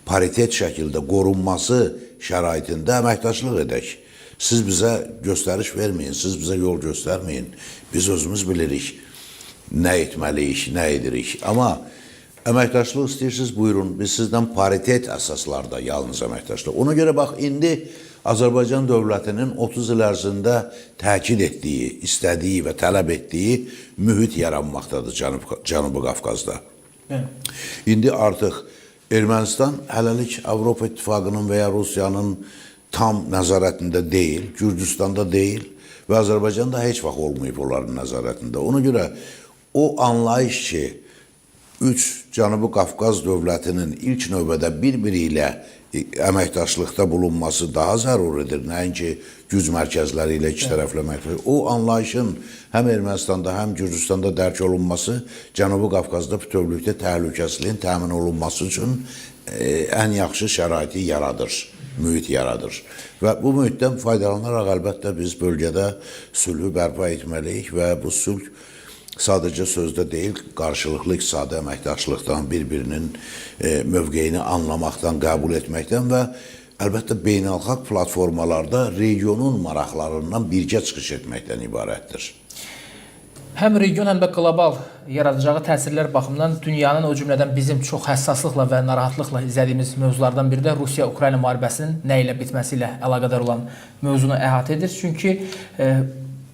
C: paritet şəkildə qorunması şəraitində əməkdaşlıq edək. Siz bizə göstəriş verməyin, siz bizə yol göstərməyin. Biz özümüz bilirik nə etməliyik, nə edirik. Amma əməkdaşlıq istəyirsiniz, buyurun. Biz sizdən paritet əsaslarda yalnız əməkdaşlıq. Ona görə bax, indi Azərbaycan dövlətinin 30 il ərzində təkid etdiyi, istədiyi və tələb etdiyi mühit yaranmaqdadır Cənubi Qafqazda. İndi artıq Ermənistan hələlik Avropa İttifaqının və ya Rusiyanın tam nəzarətində deyil, Gürcüstanda deyil və Azərbaycan da heç vaxt olmayıb onların nəzarətində. Ona görə o anlayış ki, 3 Cənubi Qafqaz dövlətinin ilk növbədə bir-biri ilə əməkdaşlıqda bulunması daha zəruridir, nəinki güc mərkəzləri ilə iki tərəfli əməkdaşlıq. O anlayışın həm Ermənistanda, həm Gürcüstanda dərk olunması Cənubi Qafqazda bütövlükdə təhlükəsizliyin təmin olunması üçün ən yaxşı şəraiti yaradır, mühit yaradır. Və bu mühitdən faydalanaraq əlbəttə biz bölgədə sülhü bərpa etməliyik və bu sülh sadəcə sözdə deyil, qarşılıqlı iqtisadi əməkdaşlıqdan, bir-birinin mövqeyini anlamaqdan, qəbul etməkdən və əlbəttə beynəlxalq platformalarda regionun maraqlarından birgə çıxış etməkdən ibarətdir.
B: Həm region, həm də qlobal yaradacağı təsirlər baxımından dünyanın, o cümlədən bizim çox həssaslıqla və narahatlıqla izlədiyimiz mövzulardan biri də Rusiya-Ukrayna müharibəsinin nə ilə bitməsi ilə əlaqədar olan mövzunu əhatə edir. Çünki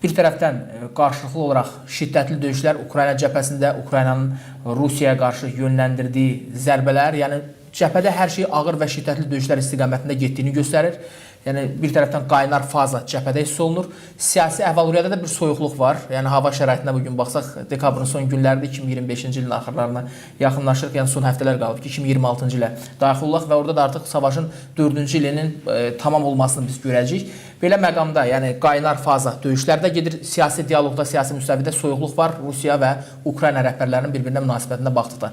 B: bir tərəfdən qarşılıqlı olaraq şiddətli döyüşlər Ukrayna cəbhəsində, Ukraynanın Rusiyaya qarşı yönləndirdiyi zərbələr, yəni cəbhədə hər şey ağır və şiddətli döyüşlər istiqamətində getdiyini göstərir. Yəni bir tərəfdən qaynar faza cəbhədə hiss olunur. Siyasi əhval-ruhiyyədə də bir soyuqluq var. Yəni hava şəraitində bugün baxsaq, dekabrın son günlərində 2025-ci ilin axırlarına yaxınlaşırıq. Yəni son həftələr qalıb ki, 2026-cı ilə daxil olaq və orada da artıq savaşın 4-cü ilinin tamam olmasını biz görəcəyik. Belə məqamda, yəni qaynar faza döyüşlərdə gedir, siyasi dialoqda, siyasi müstəvidə soyuqluq var Rusiya və Ukrayna rəhbərlərinin bir-birinə münasibətində baxdıqda.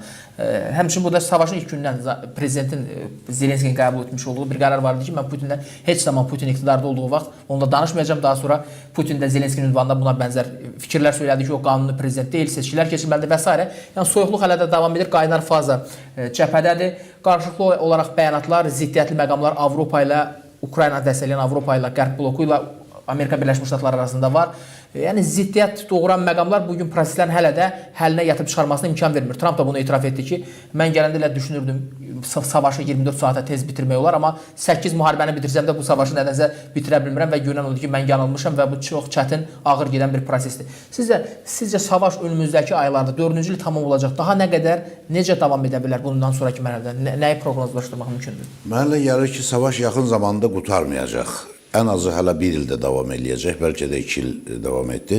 B: Həmçinin burada savaşın ilk gündən prezidentin Zelenskinin qəbul etmiş olduğu bir qərar var idi ki, mən Putinlə heç zaman Putin iqtidarda olduğu vaxt onunla danışmayacağım. Daha sonra Putin də Zelenskinin ünvanında buna bənzər fikirlər söylədi ki, o qanuni prezident deyil, seçkilər keçirməlidir və s. Yəni soyuqluq hələ də davam edir, qaynar faza cəbhədədir. Qarşılıqlı olaraq bəyanatlar, ziddiyyətli məqamlar Avropa ilə Ukrayna dəstəkləyən Avropa ilə, Qərb bloku ilə Amerika Birləşmiş Ştatları arasında var. Yəni ziddiyyət doğuran məqamlar bugün proseslərin hələ də həllinə yatıb çıxarmasına imkan vermir. Trump da bunu etiraf etdi ki, mən gələndə elə düşünürdüm, savaşı 24 saata tez bitirmək olar, amma 8 müharibəni bitirsəm də bu savaşı nədənsə bitirə bilmirəm və görünən odur ki, mən yanılmışam və bu çox çətin, ağır gedən bir prosesdir. Sizcə savaş önümüzdəki aylarda 4-cü il tamam olacaq, daha nə qədər, necə davam edə bilər bundan sonraki mərhələdə? Nəyi proqnozlaşdırmaq mümkündür? Mənə
C: gəlir ki, savaş yaxın zamanda qurtarmayacaq. Ən azı hələ 1 ildə davam eləyəcək, bəlkə də 2 il davam etdi.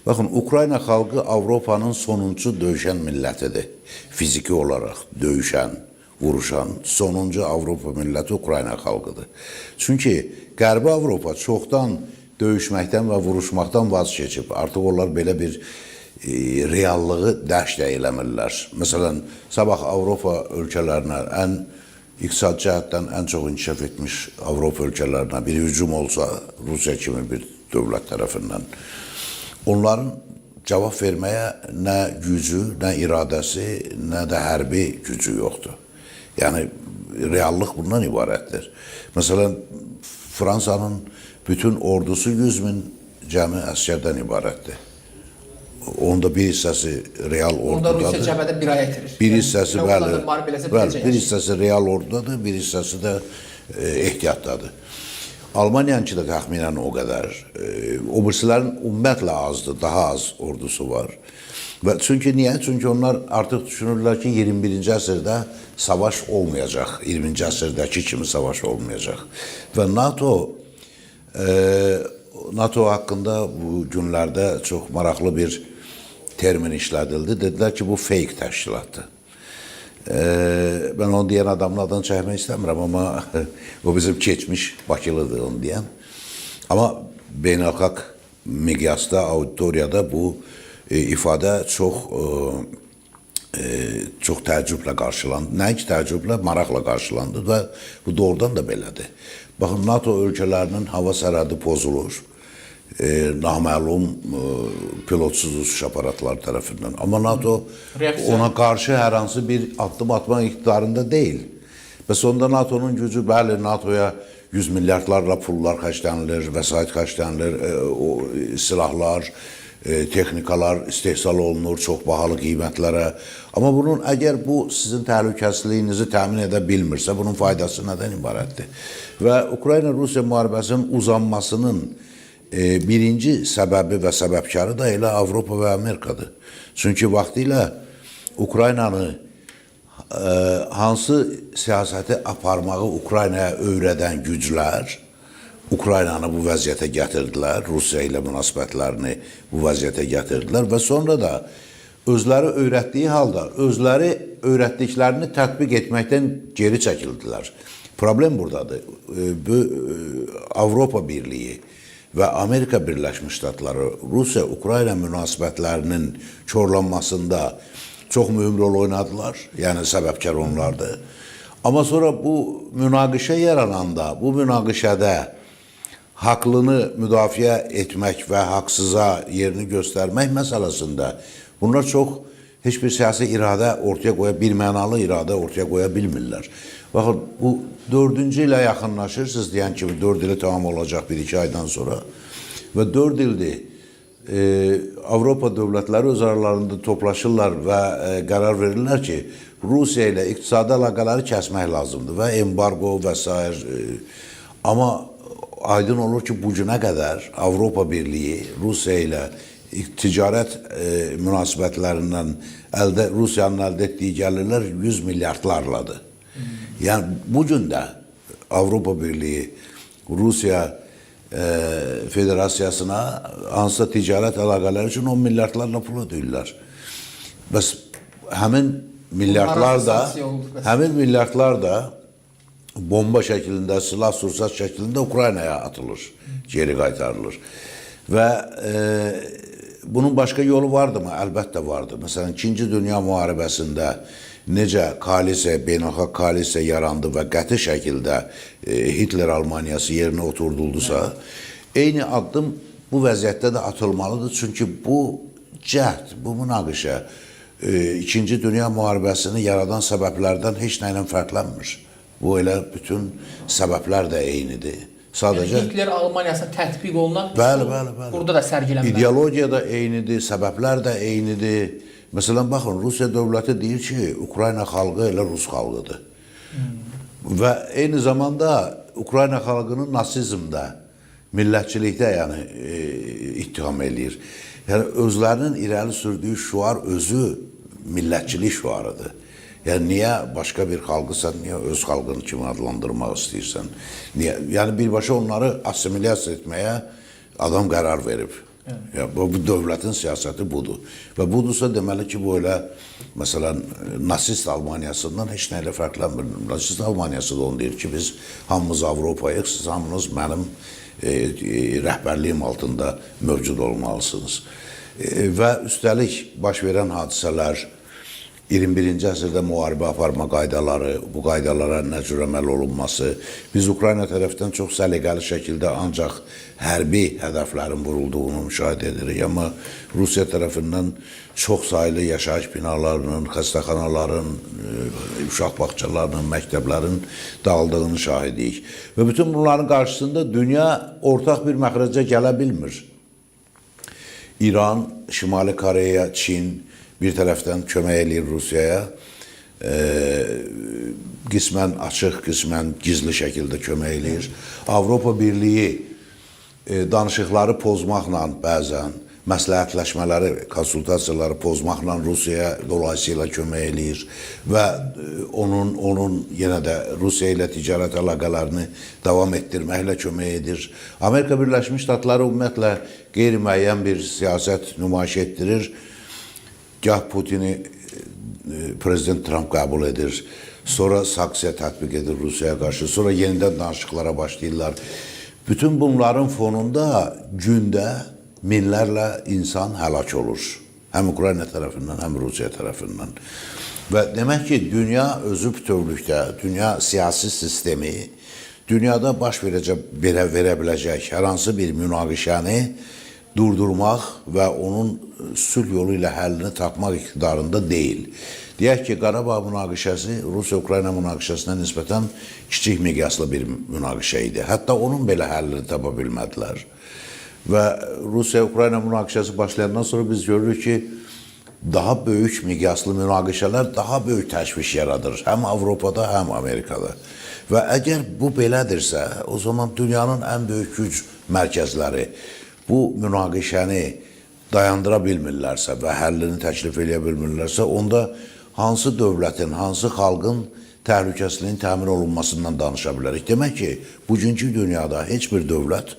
C: Baxın, Ukrayna xalqı Avropanın sonuncu döyüşən millətidir. Fiziki olaraq döyüşən, vuruşan sonuncu Avropa milləti Ukrayna xalqıdır. Çünki Qərbi Avropa çoxdan döyüşməkdən və vuruşmaqdan vaz keçib. Artıq onlar belə bir reallığı dərk də eləmirlər. Məsələn, sabah Avropa ölkələrinə İqtisad cəhətdən ən çox inkişaf etmiş Avropa ölkələrinə bir hücum olsa, Rusiya kimi bir dövlət tərəfindən, onların cavab verməyə nə gücü, nə iradəsi, nə də hərbi gücü yoxdur. Yəni, reallıq bundan ibarətdir. Məsələn, Fransanın bütün ordusu 100.000 cəmi əskərdən ibarətdir. Onda bir hissəsi real ordudadır.
B: Onda Rusiya cəbhədə bir ay etirir.
C: Bir hissəsi, bir hissəsi real ordudadır, bir hissəsi də ehtiyatdadır. Almaniyanınki də təxminən o qədər. O birisilərin ümumiyyətlə azdır, daha az ordusu var. Və çünki niyə? Çünki onlar artıq düşünürlər ki, 21-ci əsrdə savaş olmayacaq. 20-ci əsrdəki kimi savaş olmayacaq. Və NATO NATO haqqında bu günlərdə çox maraqlı bir termin işlədildi. Dedilər ki, bu fake təşkilatdır. Ben onu diyen adamın adını çəkmək istəmirəm, amma o bizim keçmiş Bakılıdır onu deyən. Amma beynəlxalq miqyasda, auditoriyada bu ifadə çox təəccüblə qarşılandı. Nəinki təəccüblə, maraqla qarşılandı və bu doğrudan da belədir. Baxın, NATO ölkələrinin hava sərhədi pozulur. Naməlum pilotsuz uçuş aparatları tərəfindən. Amma NATO ona qarşı hər hansı bir addım atmaq iqtidarında deyil. Və sonunda NATO'nun gücü, bəli, NATO'ya 100 milyardlarla pullar xərclənilir, vəsait xərclənilir, silahlar, texnikalar istehsal olunur çox bahalı qiymətlərə. Amma bunun, əgər bu sizin təhlükəsizliyinizi təmin edə bilmirsə, bunun faydası nədən ibarətdir? Və Ukrayna-Rusiya müharibəsinin uzanmasının birinci səbəbi və səbəbkarı da elə Avropa və Amerikadır. Çünki vaxtilə Ukraynanı hansı siyasəti aparmağı Ukraynaya öyrədən güclər Ukraynanı bu vəziyyətə gətirdilər, Rusiya ilə münasibətlərini bu vəziyyətə gətirdilər və sonra da özləri öyrətdiyi halda özləri öyrətdiklərini tətbiq etməkdən geri çəkildilər. Problem buradadır. Bu Avropa Birliyi və Amerika Birləşmiş Ştatları Rusiya-Ukrayna münasibətlərinin korlanmasında çox mühüm rol oynadılar. Yəni səbəbkar onlardır. Amma sonra bu münaqişə yarananda, bu münaqişədə haqlını müdafiə etmək və haqsıza yerini göstərmək məsələsində bunlar çox heç bir siyasi iradə ortaya qoya, birmənalı iradə ortaya qoya bilmirlər. Baxın, bu 4-cü ilə yaxınlaşırsınız deyən kimi 4 ili tamam olacaq 1-2 aydan sonra və 4 ildir Avropa dövlətləri öz aralarında toplaşırlar və qərar verirlər ki, Rusiya ilə iqtisadi əlaqələri kəsmək lazımdır və embargo və s. Amma aydın olur ki, bu günə qədər Avropa Birliyi Rusiya ilə ticarət münasibətlərindən Rusiyanın əldə etdiyi gəlirlər 100 milyardlarladır. Yəni, bu gün də Avropa Birliyi Rusiya Federasiyasına hansısa ticarət əlaqələri üçün 10 milyardlarla pul ödəyirlər. Bəs həmin milyardlar da bomba şəklində, silah sursat şəklində Ukraynaya atılır, geri qaytarılır. Və bunun başqa yolu vardımı? Əlbəttə vardı. Məsələn, 2-ci Dünya müharibəsində necə koalisiya, beynəlxalq koalisiya yarandı və qəti şəkildə Hitler Almaniyası yerinə oturduldusa, eyni addım bu vəziyyətdə də atılmalıdır. Çünki bu cəhd, bu münaqişə 2-ci Dünya müharibəsini yaradan səbəblərdən heç nə ilə fərqlənmir. Bu elə bütün səbəblər də eynidir.
B: Yəni Hitler Almaniyasına tətbiq olunan burada da sərgilənməlidir.
C: İdeologiya da eynidir, səbəblər də eynidir. Məsələn, baxın, Rusiya dövləti deyir ki, Ukrayna xalqı elə Rus xalqıdır. Və eyni zamanda Ukrayna xalqını nasizmdə, millətçilikdə ittiham eləyir. Yəni, özlərinin irəli sürdüyü şüar özü millətçilik şüarıdır. Yəni, niyə başqa bir xalqısan, niyə öz xalqını kimi adlandırmaq istəyirsən? Yəni, birbaşa onları assimilyasiya etməyə adam qərar verib. Bu dövlətin siyasəti budur. Və budursa deməli ki, bu elə, məsələn, nasist Almaniyasından heç nə ilə fərqlənmir. Nasist Almaniyası da onu deyir ki, biz hamımız Avropayıq, siz hamınız mənim rəhbərliyim altında mövcud olmalısınız. Və üstəlik baş verən hadisələr, 21-ci əsrdə müharibə aparma qaydaları, bu qaydalara nə cür əməl olunması, biz Ukrayna tərəfdən çox səliqəli şəkildə ancaq hərbi hədəflərin vurulduğunu müşahidə edirik. Amma Rusiya tərəfindən çox saylı yaşayış binalarının, xəstəxanaların, uşaq bağçalarının, məktəblərin dağıldığını şahidiyik. Və bütün bunların qarşısında dünya ortaq bir məxrəcə gələ bilmir. İran, Şimali Koreya, Çin bir tərəfdən kömək eləyir Rusiyaya, qismən açıq, qismən gizli şəkildə kömək eləyir. Avropa Birliyi danışıqları pozmaqla bəzən məsləhətləşmələri, konsultasiyaları pozmaqla Rusiyaya dolayısıyla kömək eləyir və onun yenə də Rusiya ilə ticarət əlaqələrini davam etdirməklə kömək edir. Amerika Birləşmiş Ştatları ümumiyyətlə qeyri-müəyyən bir siyasət nümayiş etdirir. Gah Putini Prezident Trump qəbul edir, sonra sanksiya tətbiq edir Rusiyaya qarşı, sonra yenidən danışıqlara başlayırlar. Bütün bunların fonunda gündə minlərlə insan həlak olur. Həm Ukrayna tərəfindən, həm Rusiya tərəfindən. Və demək ki, dünya özü bütövlükdə, dünya siyasi sistemi dünyada baş verə biləcək hər hansı bir münaqişəni durdurmaq və onun sülh yolu ilə həllini tapmaq iqtidarında deyil. Deyək ki, Qarabağ münaqişəsi Rusiya-Ukrayna münaqişəsinə nisbətən kiçik miqyaslı bir münaqişə idi. Hətta onun belə həllini tapa bilmədilər. Və Rusiya-Ukrayna münaqişəsi başlayandan sonra biz görürük ki, daha böyük miqyaslı münaqişələr daha böyük təşviş yaradır. Həm Avropada, həm Amerikada. Və əgər bu belədirsə, o zaman dünyanın ən böyük güc mərkəzləri bu münaqişəni dayandıra bilmirlərsə və həllini təklif edə bilmirlərsə, onda hansı dövlətin, hansı xalqın təhlükəsizliyin təmin olunmasından danışa bilərik. Demək ki, bugünkü dünyada heç bir dövlət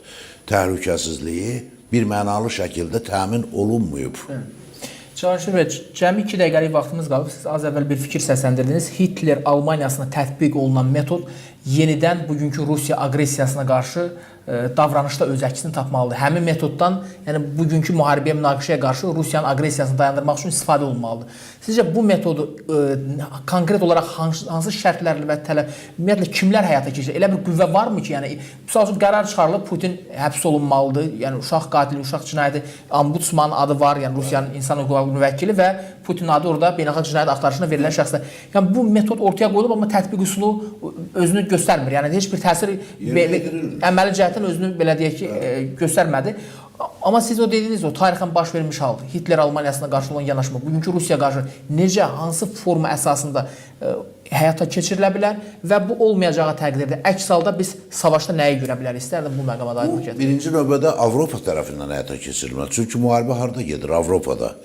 C: təhlükəsizliyi bir mənalı şəkildə təmin olunmayıb.
B: Cavanşir bəy, cəmi 2 dəqiqəlik vaxtımız qalıb. Siz az əvvəl bir fikir səsləndirdiniz. Hitler Almaniyasına tətbiq olunan metod yenidən bugünkü Rusiya aqressiyasına qarşı davranışda öz əksini tapmalıdır. Həmin metoddan, yəni bugünkü müharibəyə, münaqişəyə qarşı Rusiyanın aqressiyasını dayandırmaq üçün istifadə olunmalıdır. Sizcə bu metodu konkret olaraq hansı şərtlərlə və tələb, ümumiyyətlə kimlər həyata keçirir? Elə bir qüvvə varmı ki, yəni misal üçün qərar çıxarılıb, Putin həbs olunmalıdır, yəni uşaq qatili, uşaq cinayəti, ombudsman adı var, yəni Rusiyanın insan hüquqları müvəkkili və Putin adı orada beynəlxalq cinayət axtarışına verilən şəxslər. Yəni bu metod ortaya qoyulub, amma tətbiq üsulu özünü göstərmir. Yəni heç bir təsir əməli cəhətdən özünü belə deyək ki, göstərmədi. Amma siz o dediyiniz o tarixən baş vermiş haldır. Hitler Almaniyasına qarşı olan yanaşma bugünkü Rusiya qarşı necə, hansı forma əsasında həyata keçirilə bilər və bu olmayacağı təqdirdə əks halda biz savaşda nəyi görə bilərik? İstərdim bu məqama dair fikir.
C: Birinci növbədə Avropa tərəfindən həyata keçirilməli. Çünki müharibə harda gedir? Avropada.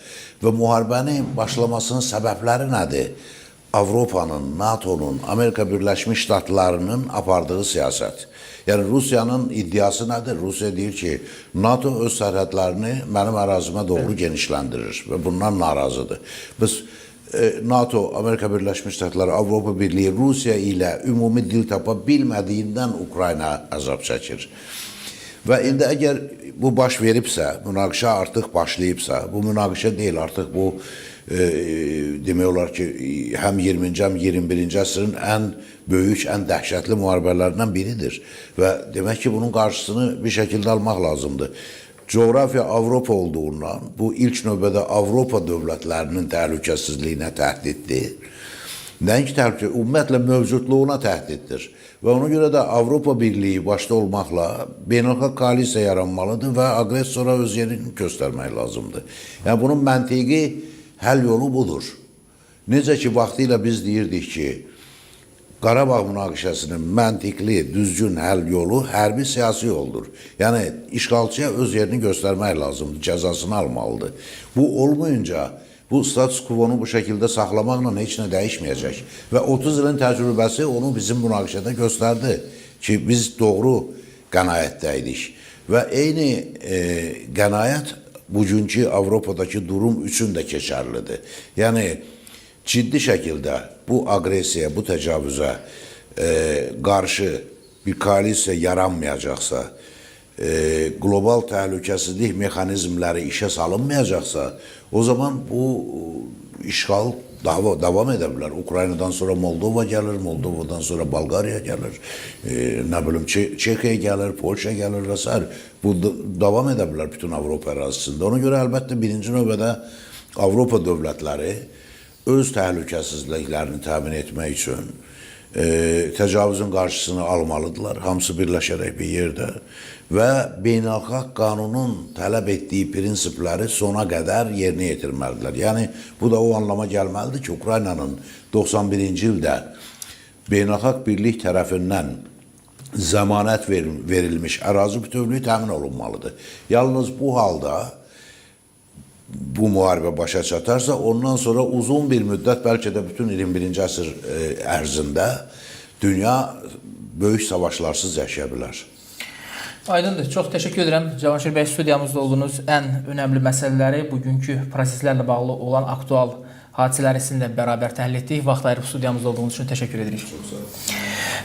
C: Və müharibənin başlamasının səbəbləri nədir? Avropanın, NATO'nun, Amerika Birləşmiş Ştatlarının apardığı siyasət. Yəni Rusiyanın iddiası nədir? Rusiya deyir ki, NATO öz sərhədlərini mənim ərazimə doğru genişləndirir və bundan narazıdır. Biz NATO, Amerika Birləşmiş Ştatları, Avropa Birliyi Rusiya ilə ümumi dil tapa bilmədiyindən Ukrayna əzab çəkir. Və indi əgər bu baş veribsə, münaqişə artıq başlayıbsa, bu münaqişə deyil, artıq bu demək olar ki, həm 20-ci, həm 21-ci əsrin ən böyük, ən dəhşətli müharibələrindən biridir. Və demək ki, bunun qarşısını bir şəkildə almaq lazımdır. Coğrafiya Avropa olduğundan, bu ilk növbədə Avropa dövlətlərinin təhlükəsizliyinə təhdiddir. Nəinki təhlükəsizliyi, ümumiyyətlə mövcudluğuna təhdiddir. Və ona görə də Avropa Birliyi başda olmaqla beynəlxalq koalisiya yaranmalıdır və aqressora öz yerini göstərmək lazımdır. Yəni, bunun məntiqi həll yolu budur. Necə ki, vaxtilə biz deyirdik ki, Qarabağ münaqişəsinin məntiqli, düzgün həll yolu hərbi siyasi yoldur. Yəni, işğalçıya öz yerini göstərmək lazımdır, cəzasını almalıdır. Bu olmayınca, bu status quo-nu bu şəkildə saxlamaqla heç nə dəyişməyəcək. Və 30 ilin təcrübəsi onu bizim münaqişədə göstərdi ki, biz doğru qənaətdə idik. Və eyni qənaət bugünkü Avropadakı durum üçün də keçərlidir. Yəni, ciddi şəkildə bu aqressiyaya, bu təcavüzə qarşı bir koalisiya yaranmayacaqsa, qlobal təhlükəsizlik mexanizmləri işə salınmayacaqsa, o zaman bu işğal davam edə bilər. Ukraynadan sonra Moldova gəlir, Moldovadan sonra Bolqariya gəlir, nə bilim, Çexiya gəlir, Polşa gəlir və s. Bu davam edə bilər bütün Avropa ərazisində. Ona görə əlbəttə birinci növbədə Avropa dövlətləri öz təhlükəsizliklərini təmin etmək üçün təcavüzün qarşısını almalıdırlar, hamısı birləşərək bir yerdə və beynəlxalq qanunun tələb etdiyi prinsipləri sona qədər yerinə yetirməlidirlər. Yəni, bu da o anlama gəlməlidir ki, Ukraynanın 91-ci ildə beynəlxalq birlik tərəfindən zəmanət verilmiş ərazi bütövlüyü təmin olunmalıdır. Yalnız bu halda bu müharibə başa çatarsa, ondan sonra uzun bir müddət, bəlkə də bütün 21-ci əsr ərzində dünya böyük savaşlarsız yaşaya bilər.
B: Aydındır. Çox təşəkkür edirəm. Cavanşir bəy, studiyamızda olduğunuz ən önəmli məsələləri, bugünkü proseslərlə bağlı olan aktual hadisələri sizinlə bərabər təhlil etdik. Vaxt ayırıb studiyamızda olduğunuz üçün təşəkkür edirik.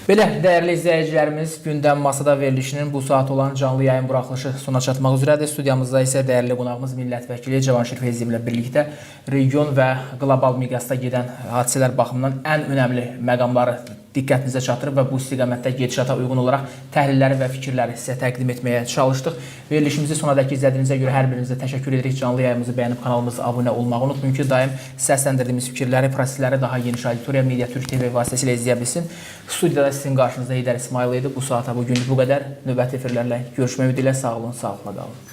B: Belə, dəyərli izləyicilərimiz, Gündəm Masada verilişinin bu saat olan canlı yayın buraxılışı sona çatmaq üzrədir. Studiyamızda isə dəyərli qonağımız millət vəkili Cavanşir Feyziyev ilə birlikdə region və qlobal miqyasda gedən hadisələr baxımından ən önəmli məqamları diqqətinizə çatdırıb və bu istiqamətdə gedişata uyğun olaraq təhlilləri və fikirləri sizə təqdim etməyə çalışdıq. Verilişimizi sonadək izlədiyinizə görə hər birinizə təşəkkür edirik. Canlı yayımızı bəyənib kanalımıza abunə olmağı unutmayın ki, daim səsləndirdiyimiz fikirləri, prosesləri daha geniş auditoriya Media Türk TV vasitəsilə izləyə bilsin. Studiyada sizin qarşınızda Heydər İsmail idi. Bu saata bugün bu qədər. Növbəti efirlərlə görüşmək ümidilə sağ olun, sağlıqla qalın.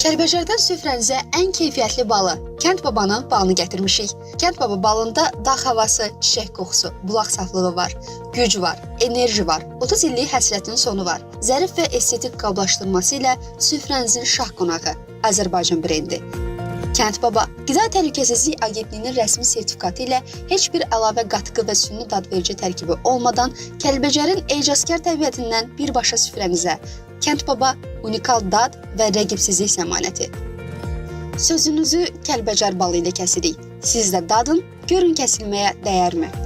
A: Kəlbəcərdən süfrənizə ən keyfiyyətli balı, Kənd Babanın balını gətirmişik. Kənd Baba balında dağ havası, çiçək qoxusu, bulaq saflığı var, güc var, enerji var, 30 illik həsrətin sonu var. Zərif və estetik qablaşdırması ilə süfrənizin şah qonağı, Azərbaycan brendi. Kənd Baba, Qida Təhlükəsizlik Agentliyinin rəsmi sertifikatı ilə heç bir əlavə qatqı və süni dadverici tərkibi olmadan Kəlbəcərin ecazkar təbiətindən birbaşa süfrənizə. Kənd Baba unikal dad və rəqibsizlik zəmanəti. Sözünüzü Kəlbəcər balı ilə kəsirik. Siz də dadın, görün kəsilməyə dəyərmi?